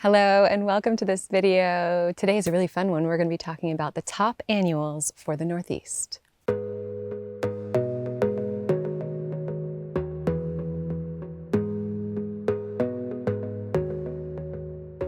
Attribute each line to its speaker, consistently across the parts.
Speaker 1: Hello and welcome to this video. Today is a really fun one. We're going to be talking about the top annuals for the Northeast.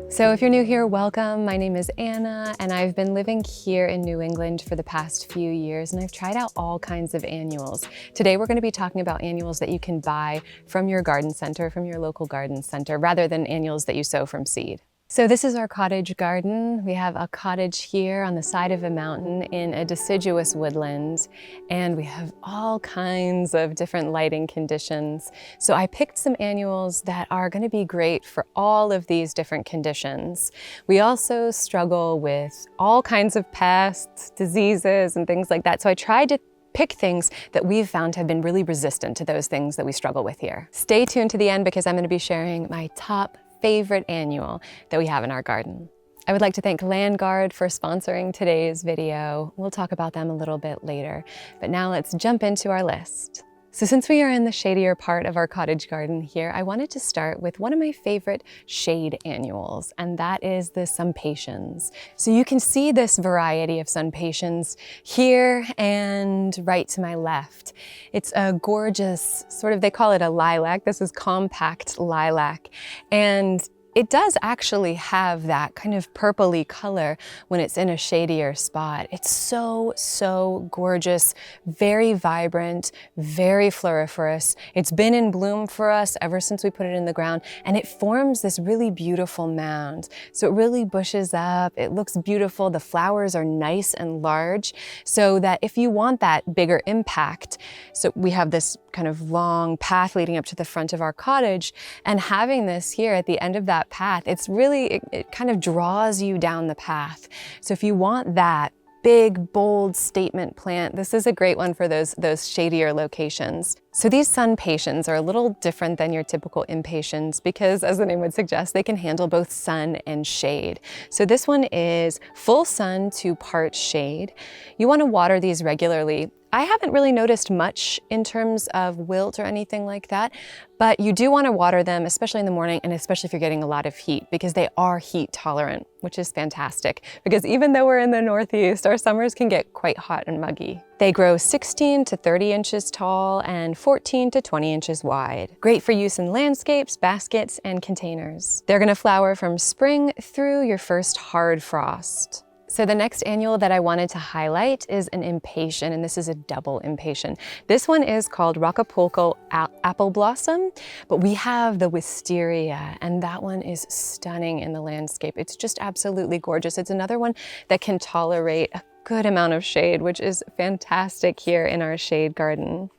Speaker 1: So if you're new here, welcome. My name is Anna and I've been living here in New England for the past few years and I've tried out all kinds of annuals. Today we're going to be talking about annuals that you can buy from your garden center, from your local garden center, rather than annuals that you sow from seed. So this is our cottage garden. We have a cottage here on the side of a mountain in a deciduous woodland, and we have all kinds of different lighting conditions. So I picked some annuals that are going to be great for all of these different conditions. We also struggle with all kinds of pests, diseases, and things like that. So I tried to pick things that we've found have been really resistant to those things that we struggle with here. Stay tuned to the end because I'm going to be sharing my top favorite annual that we have in our garden. I would like to thank Languard for sponsoring today's video. We'll talk about them a little bit later, but now let's jump into our list. So since we are in the shadier part of our cottage garden here, I wanted to start with one of my favorite shade annuals, and that is the Sunpatiens. So you can see this variety of Sunpatiens here and right to my left. It's a gorgeous, they call it a lilac. This is compact lilac. And it does actually have that kind of purpley color when it's in a shadier spot. It's so gorgeous, very vibrant, very floriferous. It's been in bloom for us ever since we put it in the ground, and it forms this really beautiful mound. So it really bushes up, it looks beautiful, the flowers are nice and large, so that if you want that bigger impact, so we have this kind of long path leading up to the front of our cottage, and having this here at the end of that path, it kind of draws you down the path. So if you want that big, bold statement plant, this is a great one for those shadier locations. So these Sunpatiens are a little different than your typical impatiens because, as the name would suggest, they can handle both sun and shade. So this one is full sun to part shade. You want to water these regularly. I haven't really noticed much in terms of wilt or anything like that, but you do want to water them, especially in the morning and especially if you're getting a lot of heat, because they are heat tolerant, which is fantastic. Because even though we're in the Northeast, our summers can get quite hot and muggy. They grow 16 to 30 inches tall and 14 to 20 inches wide. Great for use in landscapes, baskets, and containers. They're going to flower from spring through your first hard frost. So the next annual that I wanted to highlight is an impatien, and this is a double impatien. This one is called Acapulco Apple Blossom, but we have the wisteria, and that one is stunning in the landscape. It's just absolutely gorgeous. It's another one that can tolerate a good amount of shade, which is fantastic here in our shade garden.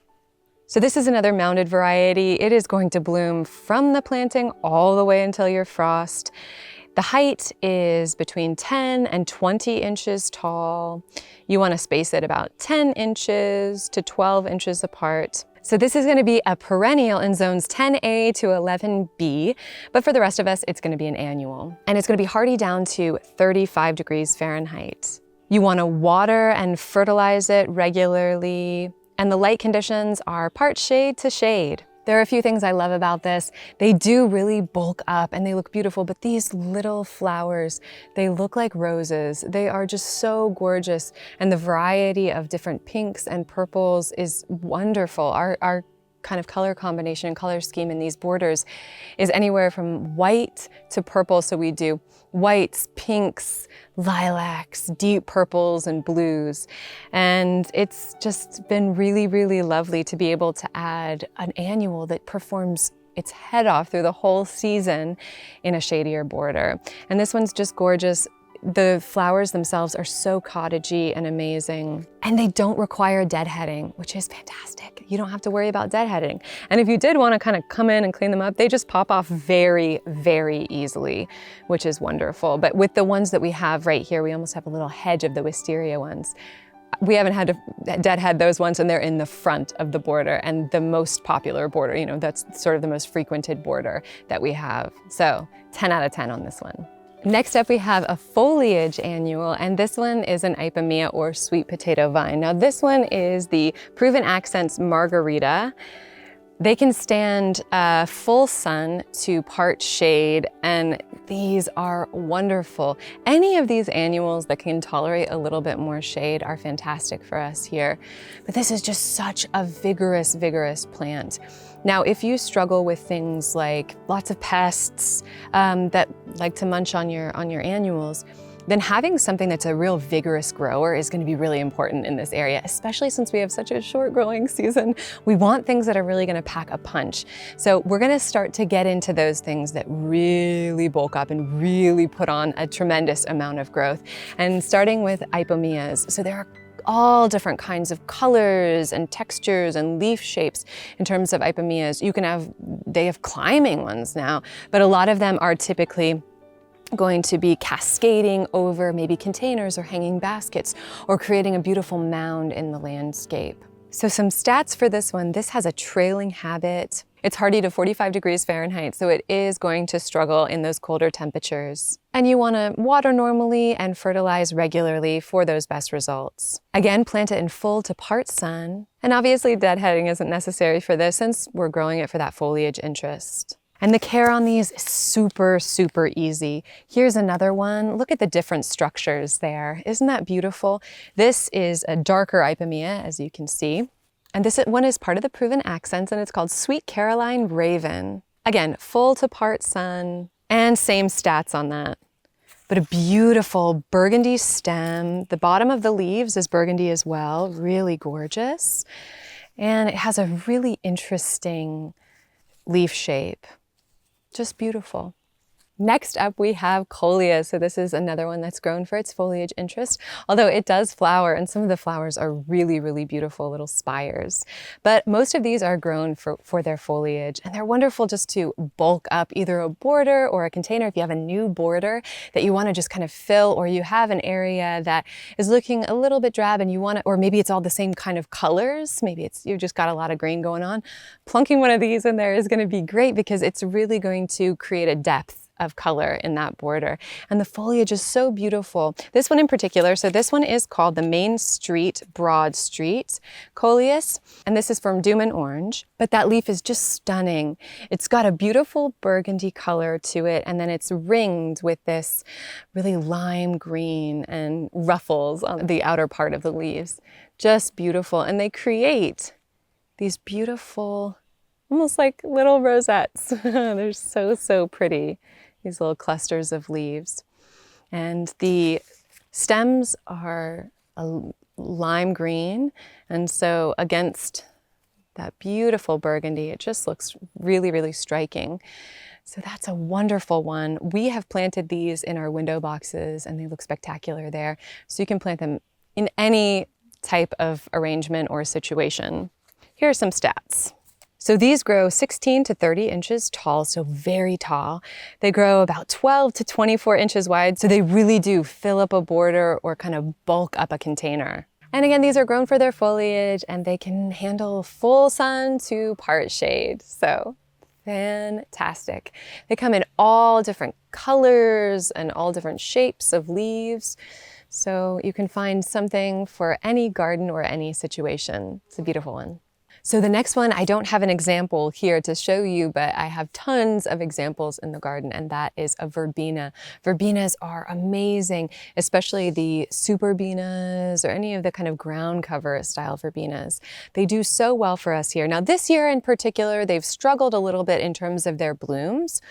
Speaker 1: So this is another mounded variety. It is going to bloom from the planting all the way until your frost. The height is between 10 and 20 inches tall. You want to space it about 10 inches to 12 inches apart. So this is going to be a perennial in zones 10A to 11B, but for the rest of us, it's going to be an annual. And it's going to be hardy down to 35 degrees Fahrenheit. You want to water and fertilize it regularly, and the light conditions are part shade to shade. There are a few things I love about this. They do really bulk up and they look beautiful, but these little flowers, they look like roses. They are just so gorgeous. And the variety of different pinks and purples is wonderful. Our kind of color combination and color scheme in these borders is anywhere from white to purple. So we do whites, pinks, lilacs, deep purples and blues. And it's just been really lovely to be able to add an annual that performs its head off through the whole season in a shadier border. And this one's just gorgeous. The flowers themselves are so cottagey and amazing, and they don't require deadheading, which is fantastic. You don't have to worry about deadheading. And if you did want to kind of come in and clean them up, they just pop off very easily, which is wonderful. But with the ones that we have right here, we almost have a little hedge of the wisteria ones. We haven't had to deadhead those ones, and they're in the front of the border and the most popular border. You know, that's sort of the most frequented border that we have. So 10 out of 10 on this one. Next up, we have a foliage annual, and this one is an Ipomoea or sweet potato vine. Now this one is the Proven Accents Margarita. They can stand full sun to part shade, and these are wonderful. Any of these annuals that can tolerate a little bit more shade are fantastic for us here. But this is just such a vigorous, vigorous plant. Now, if you struggle with things like lots of pests that like to munch on your annuals, then having something that's a real vigorous grower is going to be really important in this area, especially since we have such a short growing season. We want things that are really going to pack a punch. So we're going to start to get into those things that really bulk up and really put on a tremendous amount of growth. And starting with ipomoeas. So there are all different kinds of colors and textures and leaf shapes in terms of ipomoeas. They have climbing ones now, but a lot of them are typically going to be cascading over maybe containers or hanging baskets or creating a beautiful mound in the landscape. So some stats for this one: this has a trailing habit. It's hardy to 45 degrees Fahrenheit, so it is going to struggle in those colder temperatures. And you want to water normally and fertilize regularly for those best results. Again, plant it in full to part sun. And obviously deadheading isn't necessary for this since we're growing it for that foliage interest. And the care on these is super, super easy. Here's another one. Look at the different structures there. Isn't that beautiful? This is a darker ipomea, as you can see. And this one is part of the proven accents, and it's called Sweet Caroline Raven. Again, full to part sun, and same stats on that. But a beautiful burgundy stem. The bottom of the leaves is burgundy as well, really gorgeous. And it has a really interesting leaf shape. Just beautiful. Next up, we have Coleus. So this is another one that's grown for its foliage interest, although it does flower, and some of the flowers are really, really beautiful little spires. But most of these are grown for their foliage, and they're wonderful just to bulk up either a border or a container. If you have a new border that you want to just kind of fill, or you have an area that is looking a little bit drab and you want to, or maybe it's all the same kind of colors, maybe you've just got a lot of green going on, plunking one of these in there is going to be great because it's really going to create a depth of color in that border. And the foliage is so beautiful. This one in particular, so this one is called the Main Street Broad Street Coleus, and this is from Doom and Orange, but that leaf is just stunning. It's got a beautiful burgundy color to it, and then it's ringed with this really lime green and ruffles on the outer part of the leaves. Just beautiful. And they create these beautiful, almost like little rosettes. They're so, so pretty. These little clusters of leaves. And the stems are a lime green. And so against that beautiful burgundy, it just looks really, really striking. So that's a wonderful one. We have planted these in our window boxes and they look spectacular there. So you can plant them in any type of arrangement or situation. Here are some stats. So these grow 16 to 30 inches tall, so very tall. They grow about 12 to 24 inches wide, so they really do fill up a border or kind of bulk up a container. And again, these are grown for their foliage and they can handle full sun to part shade. So fantastic. They come in all different colors and all different shapes of leaves. So you can find something for any garden or any situation. It's a beautiful one. So the next one, I don't have an example here to show you, but I have tons of examples in the garden, and that is a verbena. Verbenas are amazing, especially the superbenas or any of the kind of ground cover style verbenas. They do so well for us here. Now this year in particular, they've struggled a little bit in terms of their blooms,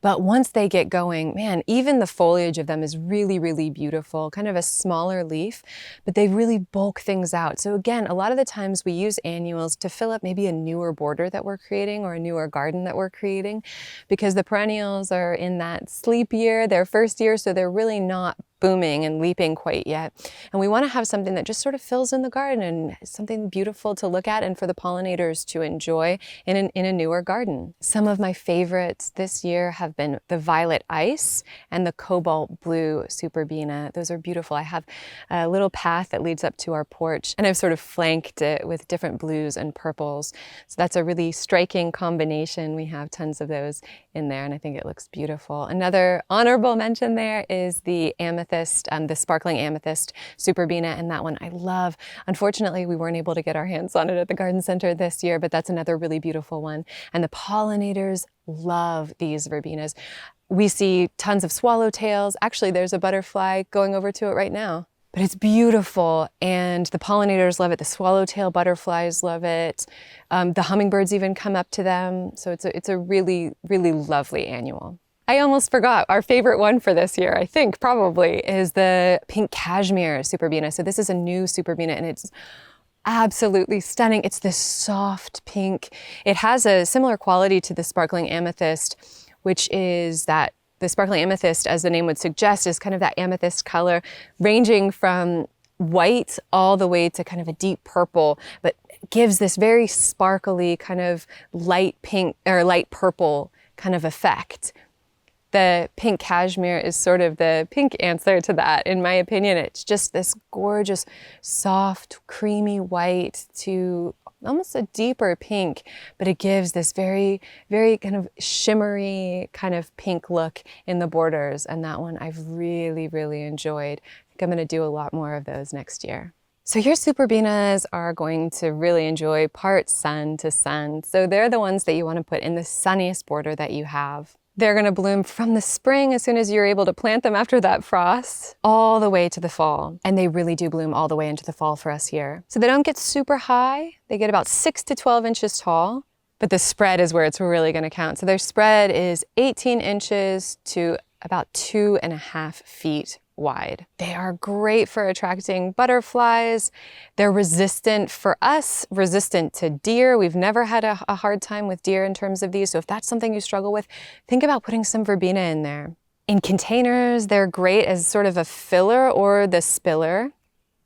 Speaker 1: but once they get going, man, even the foliage of them is really, really beautiful, kind of a smaller leaf, but they really bulk things out. So again, a lot of the times we use annuals to fill up maybe a newer border that we're creating or a newer garden that we're creating, because the perennials are in that sleep year, their first year, so they're really not booming and leaping quite yet. And we want to have something that just sort of fills in the garden and something beautiful to look at and for the pollinators to enjoy in a newer garden. Some of my favorites this year have been the violet ice and the cobalt blue superbena. Those are beautiful. I have a little path that leads up to our porch and I've sort of flanked it with different blues and purples. So that's a really striking combination. We have tons of those in there and I think it looks beautiful. Another honorable mention there is the amethyst amethyst, the sparkling amethyst Superbena, and that one I love. Unfortunately, we weren't able to get our hands on it at the garden center this year, but that's another really beautiful one. And the pollinators love these verbenas. We see tons of swallowtails. Actually, there's a butterfly going over to it right now. But it's beautiful, and the pollinators love it. The swallowtail butterflies love it. The hummingbirds even come up to them. So it's a really, really lovely annual. I almost forgot our favorite one for this year, I think probably, is the pink cashmere Superbena. So this is a new Superbena, and it's absolutely stunning. It's this soft pink. It has a similar quality to the sparkling amethyst, which is that the sparkling amethyst, as the name would suggest, is kind of that amethyst color, ranging from white all the way to kind of a deep purple, but gives this very sparkly kind of light pink or light purple kind of effect. The pink cashmere is sort of the pink answer to that, in my opinion. It's just this gorgeous, soft, creamy white to almost a deeper pink, but it gives this very, very kind of shimmery kind of pink look in the borders. And that one I've really, really enjoyed. I think I'm gonna do a lot more of those next year. So your Superbenas are going to really enjoy part sun to sun. So they're the ones that you want to put in the sunniest border that you have. They're going to bloom from the spring as soon as you're able to plant them after that frost, all the way to the fall. And they really do bloom all the way into the fall for us here. So they don't get super high. They get about 6 to 12 inches tall, but the spread is where it's really going to count. So their spread is 18 inches to about 2.5 feet wide. They are great for attracting butterflies. They're resistant, for us, resistant to deer. We've never had a hard time with deer in terms of these. So if that's something you struggle with, think about putting some verbena in there. In containers, they're great as sort of a filler or the spiller.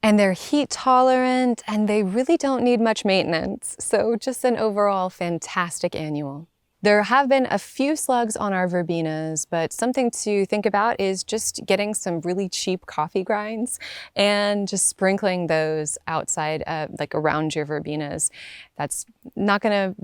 Speaker 1: And they're heat tolerant, and they really don't need much maintenance. So just an overall fantastic annual. There have been a few slugs on our verbenas, but something to think about is just getting some really cheap coffee grinds and just sprinkling those outside, like around your verbenas. That's not gonna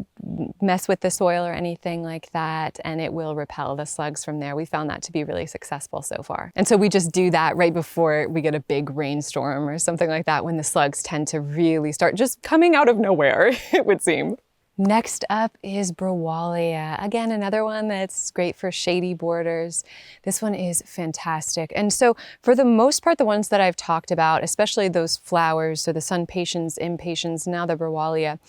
Speaker 1: mess with the soil or anything like that, and it will repel the slugs from there. We found that to be really successful so far. And so we just do that right before we get a big rainstorm or something like that, when the slugs tend to really start just coming out of nowhere, it would seem. Next up is Browallia. Again, another one that's great for shady borders. This one is fantastic. And so for the most part, the ones that I've talked about, especially those flowers, so the Sunpatiens, impatiens, now the Browallia,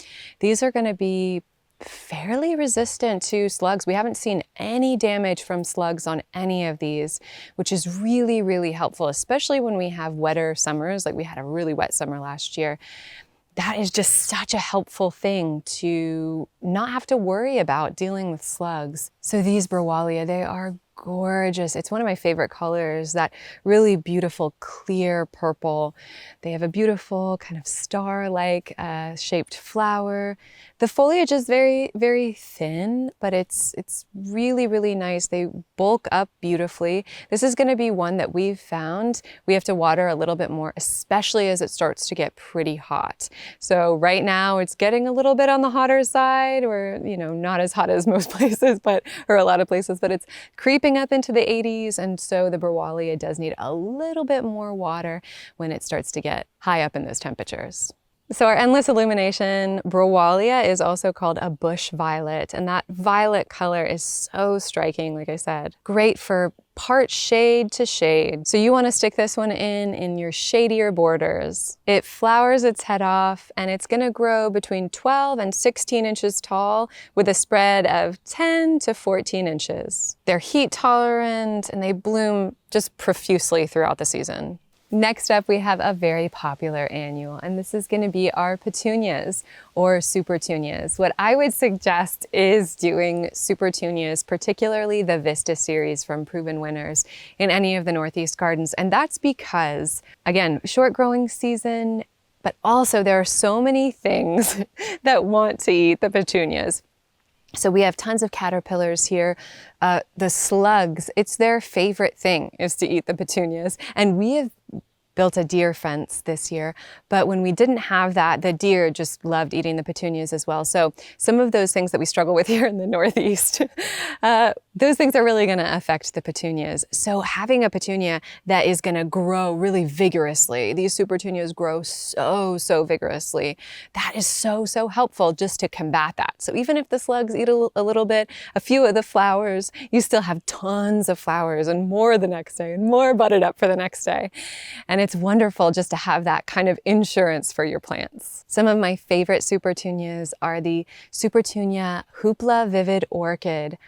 Speaker 1: these are going to be fairly resistant to slugs. We haven't seen any damage from slugs on any of these, which is really, really helpful, especially when we have wetter summers, like we had a really wet summer last year. That is just such a helpful thing to not have to worry about dealing with slugs. So these Browallia, they are gorgeous. It's one of my favorite colors, that really beautiful clear purple. They have a beautiful kind of star-like shaped flower. The foliage is very, very thin, but it's really, really nice. They bulk up beautifully. This is going to be one that we've found we have to water a little bit more, especially as it starts to get pretty hot. So right now it's getting a little bit on the hotter side, or, you know, not as hot as most places, or a lot of places, but it's creeping up into the 80s, and so the Browallia does need a little bit more water when it starts to get high up in those temperatures. So our endless illumination Browallia is also called a bush violet, and that violet color is so striking, like I said. Great for part shade to shade. So you want to stick this one in your shadier borders. It flowers its head off, and it's going to grow between 12 and 16 inches tall with a spread of 10 to 14 inches. They're heat tolerant, and they bloom just profusely throughout the season. Next up, we have a very popular annual, and this is going to be our petunias, or Supertunias. What I would suggest is doing Supertunias, particularly the Vista series from Proven Winners, in any of the Northeast gardens. And that's because, again, short growing season, but also there are so many things that want to eat the petunias. So we have tons of caterpillars here. The slugs, it's their favorite thing is to eat the petunias. And we have built a deer fence this year. But when we didn't have that, the deer just loved eating the petunias as well. So some of those things that we struggle with here in the Northeast, those things are really going to affect the petunias. So having a petunia that is going to grow really vigorously, these Supertunias grow so vigorously, that is so helpful just to combat that. So even if the slugs eat a little bit, a few of the flowers, you still have tons of flowers and more the next day and more budded up for the next day. And it's wonderful just to have that kind of insurance for your plants. Some of my favorite Supertunias are the Supertunia Hoopla Vivid Orchid.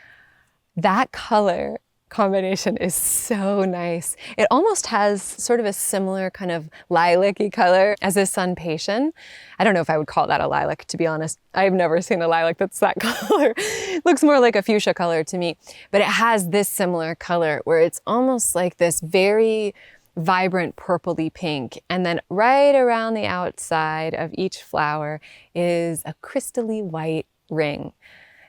Speaker 1: That color combination is so nice. It almost has sort of a similar kind of lilac-y color as a Sunpatien. I don't know if I would call that a lilac, to be honest. I've never seen a lilac that's that color. It looks more like a fuchsia color to me, but it has this similar color where it's almost like this very vibrant purpley pink. And then right around the outside of each flower is a crystally white ring.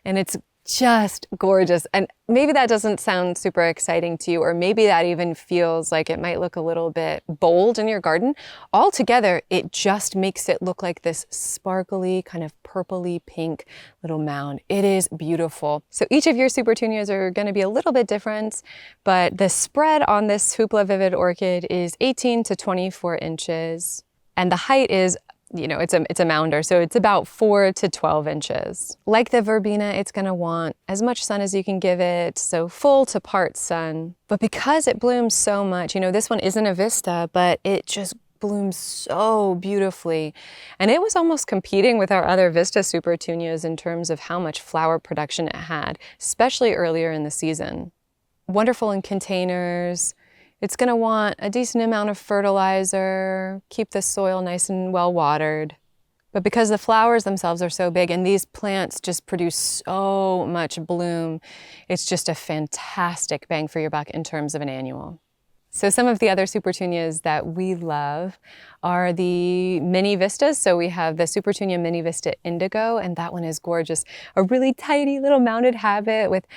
Speaker 1: And it's just gorgeous. And maybe that doesn't sound super exciting to you, or maybe that even feels like it might look a little bit bold in your garden. Altogether, it just makes it look like this sparkly, kind of purpley pink little mound. It is beautiful. So each of your Supertunias are going to be a little bit different, but the spread on this Hoopla Vivid Orchid is 18 to 24 inches. And the height is, you know, it's a mounder, so it's about 4 to 12 inches. Like the Verbena, it's gonna want as much sun as you can give it, so full to part sun. But because it blooms so much, you know, this one isn't a vista, but it just blooms so beautifully. And it was almost competing with our other Vista Supertunias in terms of how much flower production it had, especially earlier in the season. Wonderful in containers. It's going to want a decent amount of fertilizer, keep the soil nice and well watered. But because the flowers themselves are so big and these plants just produce so much bloom, it's just a fantastic bang for your buck in terms of an annual. So some of the other Supertunias that we love are the mini vistas. So we have the Supertunia Mini Vista Indigo, and that one is gorgeous. A really tidy little mounded habit with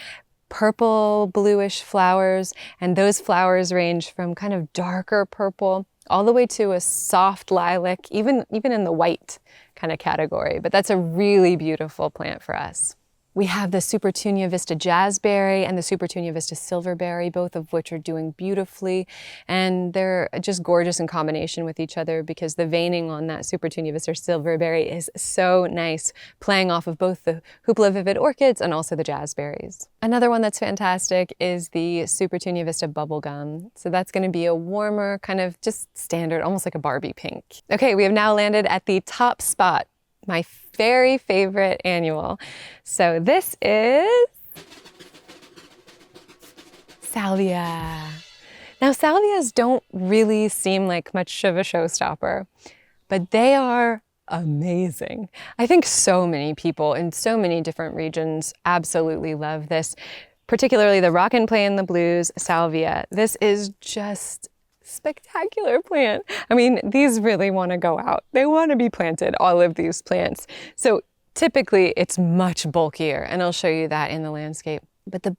Speaker 1: purple bluish flowers, and those flowers range from kind of darker purple all the way to a soft lilac, even in the white kind of category. But that's a really beautiful plant for us. We have the Supertunia Vista Jazzberry and the Supertunia Vista Silverberry, both of which are doing beautifully. And they're just gorgeous in combination with each other because the veining on that Supertunia Vista Silverberry is so nice, playing off of both the Hoopla Vivid Orchids and also the Jazzberries. Another one that's fantastic is the Supertunia Vista Bubblegum. So that's going to be a warmer, kind of just standard, almost like a Barbie pink. Okay, we have now landed at the top spot, my very favorite annual. So this is Salvia. Now salvias don't really seem like much of a showstopper, but they are amazing. I think so many people in so many different regions absolutely love this, particularly the rock and play in the blues salvia. This is just spectacular plant. I mean, these really want to go out. They want to be planted, all of these plants. So typically it's much bulkier, and I'll show you that in the landscape. But the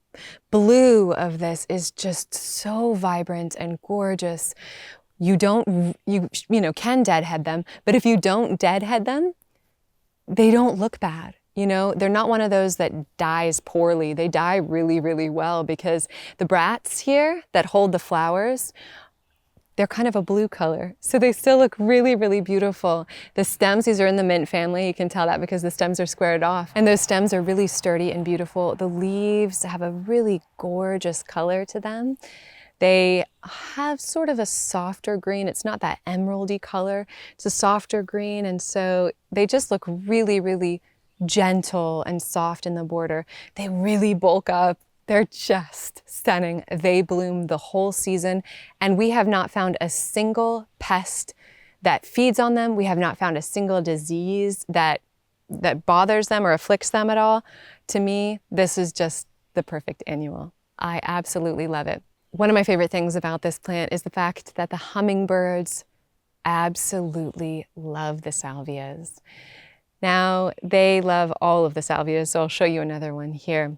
Speaker 1: blue of this is just so vibrant and gorgeous. You can deadhead them, but if you don't deadhead them, they don't look bad. You know, they're not one of those that dies poorly. They die really well because the bracts here that hold the flowers, they're kind of a blue color. So they still look really beautiful. The stems, these are in the mint family. You can tell that because the stems are squared off. And those stems are really sturdy and beautiful. The leaves have a really gorgeous color to them. They have sort of a softer green. It's not that emeraldy color. It's a softer green. And so they just look really gentle and soft in the border. They really bulk up. They're just stunning. They bloom the whole season, and we have not found a single pest that feeds on them. We have not found a single disease that bothers them or afflicts them at all. To me, this is just the perfect annual. I absolutely love it. One of my favorite things about this plant is the fact that the hummingbirds absolutely love the salvias. Now, they love all of the salvias, so I'll show you another one here.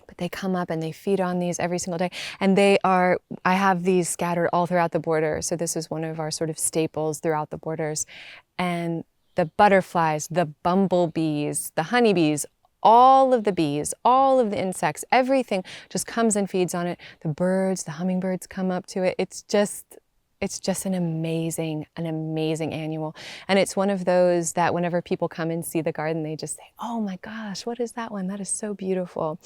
Speaker 1: But They come up and they feed on these every single day. And I have these scattered all throughout the border. So this is one of our sort of staples throughout the borders. And the butterflies, the bumblebees, the honeybees, all of the bees, all of the insects, everything just comes and feeds on it. The birds, the hummingbirds come up to it. It's just an amazing annual. And it's one of those that whenever people come and see the garden, they just say, oh my gosh, what is that one? That is so beautiful.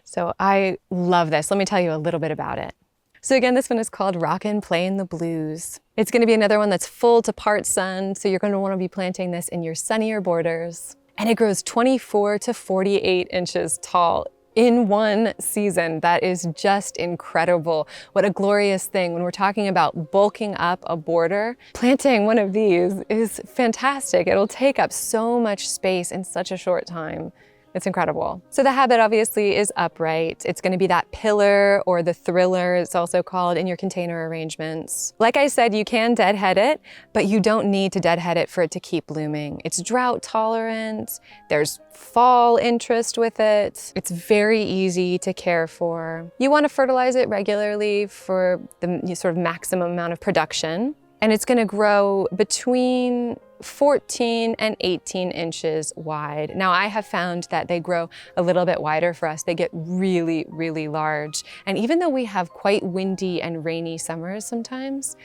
Speaker 1: So I love this. Let me tell you a little bit about it. So again, this one is called Rockin' Playin' the Blues. It's gonna be another one that's full to part sun. So you're gonna wanna be planting this in your sunnier borders. And it grows 24 to 48 inches tall in one season. That is just incredible. What a glorious thing. When we're talking about bulking up a border, planting one of these is fantastic. It'll take up so much space in such a short time. It's incredible. So the habit obviously is upright. It's gonna be that pillar or the thriller, it's also called, in your container arrangements. Like I said, you can deadhead it, but you don't need to deadhead it for it to keep blooming. It's drought tolerant, there's fall interest with it. It's very easy to care for. You wanna fertilize it regularly for the sort of maximum amount of production. And it's gonna grow between 14 and 18 inches wide. Now I have found that they grow a little bit wider for us. They get really, really large. And even though we have quite windy and rainy summers sometimes,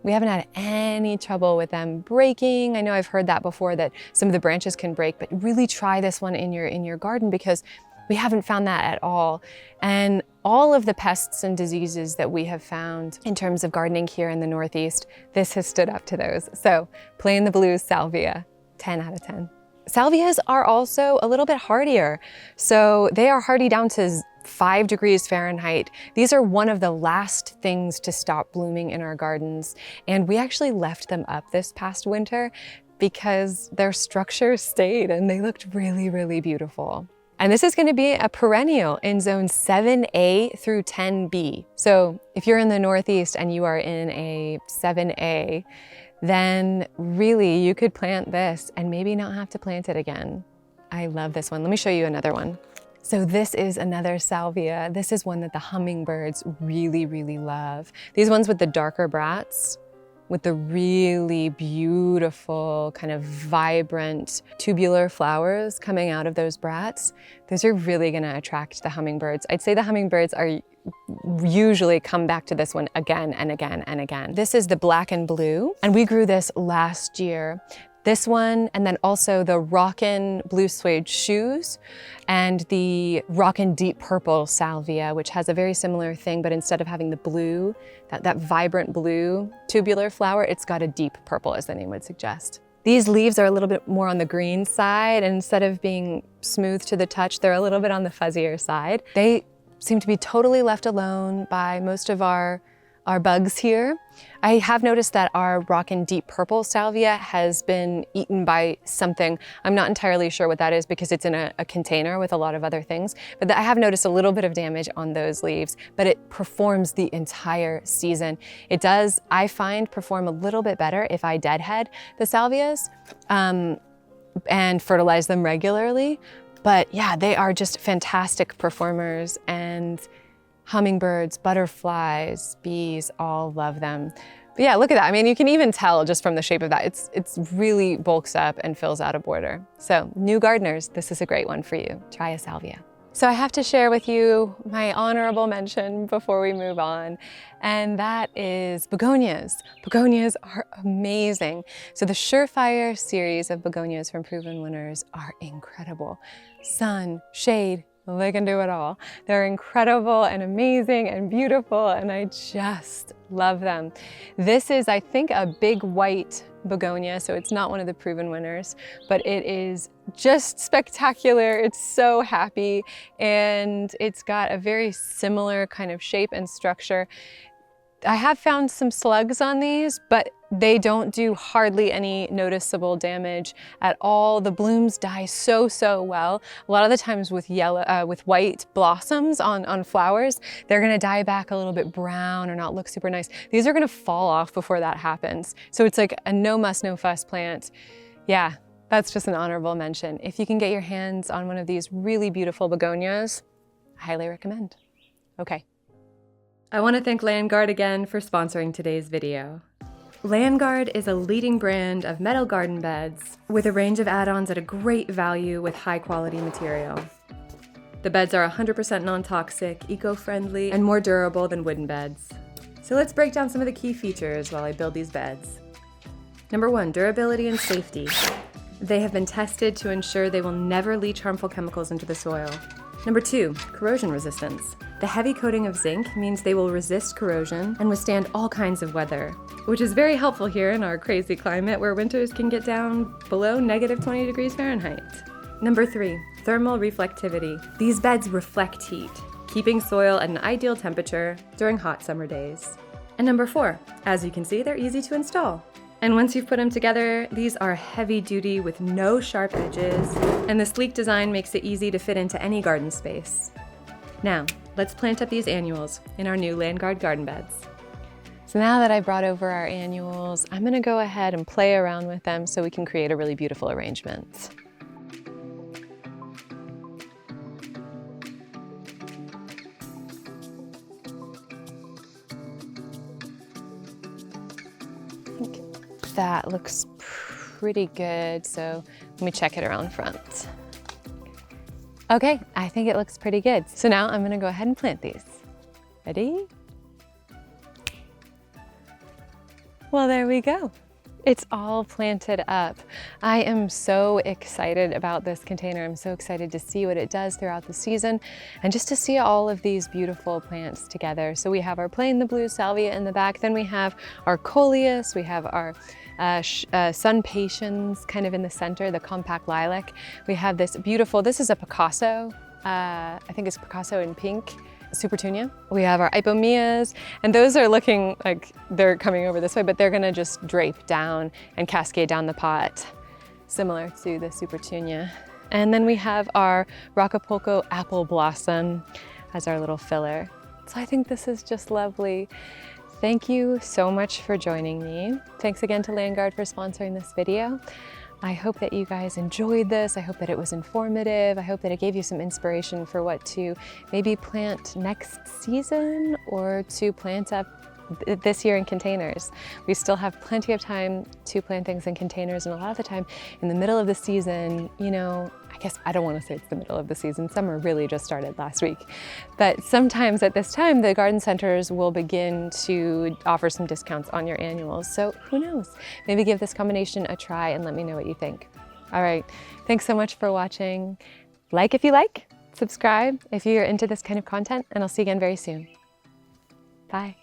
Speaker 1: we haven't had any trouble with them breaking. I know I've heard that before, that some of the branches can break, but really try this one in your garden, because we haven't found that at all. And all of the pests and diseases that we have found in terms of gardening here in the Northeast, this has stood up to those. So Playin' the Blues Salvia, 10 out of 10. Salvias are also a little bit hardier. So they are hardy down to 5 degrees Fahrenheit. These are one of the last things to stop blooming in our gardens. And we actually left them up this past winter because their structure stayed and they looked really, really beautiful. And this is going to be a perennial in zone 7A through 10B. So if you're in the Northeast and you are in a 7A, then really you could plant this and maybe not have to plant it again. I love this one. Let me show you another one. So this is another salvia. This is one that the hummingbirds really, really love. These ones with the darker bracts, with the really beautiful, kind of vibrant tubular flowers coming out of those bracts, those are really gonna attract the hummingbirds. I'd say the hummingbirds are usually come back to this one again and again and again. This is the black and blue, and we grew this last year. This one, and then also the Rockin' Blue Suede Shoes and the Rockin' Deep Purple Salvia, which has a very similar thing, but instead of having the blue, that vibrant blue tubular flower, it's got a deep purple, as the name would suggest. These leaves are a little bit more on the green side, and instead of being smooth to the touch, they're a little bit on the fuzzier side. They seem to be totally left alone by most of our bugs here. I have noticed that our Rockin' Deep Purple Salvia has been eaten by something. I'm not entirely sure what that is because it's in a container with a lot of other things, but I have noticed a little bit of damage on those leaves, but it performs the entire season. It does, I find, perform a little bit better if I deadhead the salvias and fertilize them regularly. But yeah, they are just fantastic performers, and hummingbirds, butterflies, bees, all love them. But yeah, look at that. I mean, you can even tell just from the shape of that, it's really bulks up and fills out a border. So new gardeners, this is a great one for you. Try a salvia. So I have to share with you my honorable mention before we move on, and that is begonias. Begonias are amazing. So the Surefire series of begonias from Proven Winners are incredible. Sun, shade, they can do it all. They're incredible and amazing and beautiful, and I just love them. This is, I think, a big white begonia, so it's not one of the Proven Winners, but it is just spectacular. It's so happy, and it's got a very similar kind of shape and structure. I have found some slugs on these, but they don't do hardly any noticeable damage at all. The blooms die so well. A lot of the times with with white blossoms on flowers, they're gonna die back a little bit brown or not look super nice. These are gonna fall off before that happens. So it's like a no muss, no fuss plant. Yeah, that's just an honorable mention. If you can get your hands on one of these really beautiful begonias, I highly recommend. Okay. I want to thank Languard again for sponsoring today's video. Languard is a leading brand of metal garden beds with a range of add-ons at a great value with high-quality material. The beds are 100% non-toxic, eco-friendly, and more durable than wooden beds. So let's break down some of the key features while I build these beds. Number 1, durability and safety. They have been tested to ensure they will never leach harmful chemicals into the soil. Number 2, corrosion resistance. The heavy coating of zinc means they will resist corrosion and withstand all kinds of weather, which is very helpful here in our crazy climate where winters can get down below -20 degrees Fahrenheit. Number 3, thermal reflectivity. These beds reflect heat, keeping soil at an ideal temperature during hot summer days. And number 4, as you can see, they're easy to install. And once you've put them together, these are heavy duty with no sharp edges, and the sleek design makes it easy to fit into any garden space. Now, let's plant up these annuals in our new Languard garden beds. So now that I brought over our annuals, I'm gonna go ahead and play around with them so we can create a really beautiful arrangement. I think that looks pretty good, so let me check it around front. Okay, I think it looks pretty good. So now I'm gonna go ahead and plant these. Ready? Well, there we go. It's all planted up. I am so excited about this container. I'm so excited to see what it does throughout the season and just to see all of these beautiful plants together. So we have our plain the blue salvia in the back, then we have our Coleus, we have our Sunpatiens kind of in the center, the compact lilac. We have this beautiful, this is a Picasso, I think it's Picasso in pink, Supertunia. We have our Ipomoeas, and those are looking like they're coming over this way, but they're gonna just drape down and cascade down the pot, similar to the Supertunia. And then we have our Rockapolco apple blossom as our little filler. So I think this is just lovely. Thank you so much for joining me. Thanks again to Languard for sponsoring this video. I hope that you guys enjoyed this. I hope that it was informative. I hope that it gave you some inspiration for what to maybe plant next season or to plant up this year in containers. We still have plenty of time to plant things in containers, and a lot of the time in the middle of the season, you know, I guess I don't want to say it's the middle of the season. Summer really just started last week. But sometimes at this time, the garden centers will begin to offer some discounts on your annuals. So who knows? Maybe give this combination a try and let me know what you think. All right, thanks so much for watching. Like if you like, subscribe if you're into this kind of content, and I'll see you again very soon. Bye.